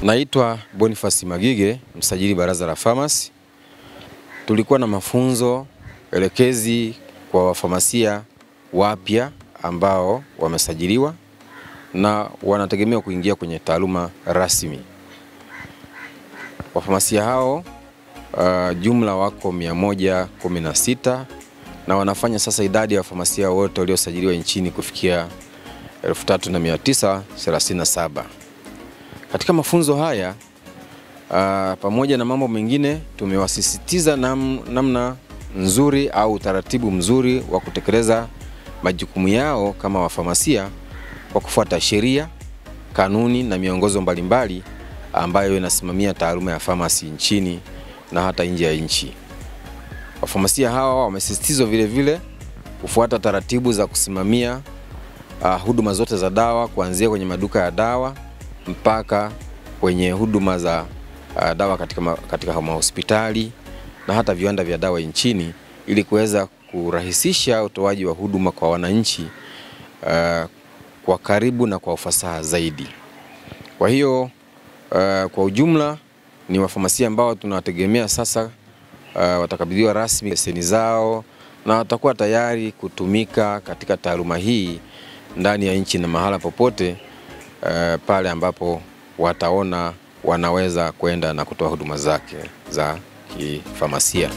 Naitwa Boniface Magige, msajili baraza la famasi. Tulikuwa na mafunzo elekezi kwa wafamasia wapya ambao wamesajiliwa na wanategemea kuingia kwenye taaluma rasmi. Wafamasia hao jumla wako 116 na wanafanya sasa idadi ya wafamasia wote waliosajiliwa nchini kufikia 3937. Katika mafunzo haya pamoja na mambo mengine tumewasisitiza namna nzuri au utaratibu mzuri wa kutekeleza majukumu yao kama wafamasia kwa kufuata sheria, kanuni na miongozo mbalimbali ambayo inasimamia taaluma ya famasi nchini na hata nje ya nchi. Wafamasia hawa wamesisitizwa vile vile kufuata taratibu za kusimamia huduma zote za dawa, kuanzia kwenye maduka ya dawa mpaka kwenye huduma za dawa katika hospitali na hata viwanda vya dawa nchini, ili kuweza kurahisisha utoaji wa huduma kwa wananchi kwa karibu na kwa ufasaha zaidi. Kwa hiyo kwa ujumla ni wafamasia ambao tunawategemea sasa watakabidhiwa rasmi leseni zao na watakuwa tayari kutumika katika taaluma hii ndani ya nchi na mahala popote pale ambapo wataona wanaweza kwenda na kutoa huduma zake za kifamasia.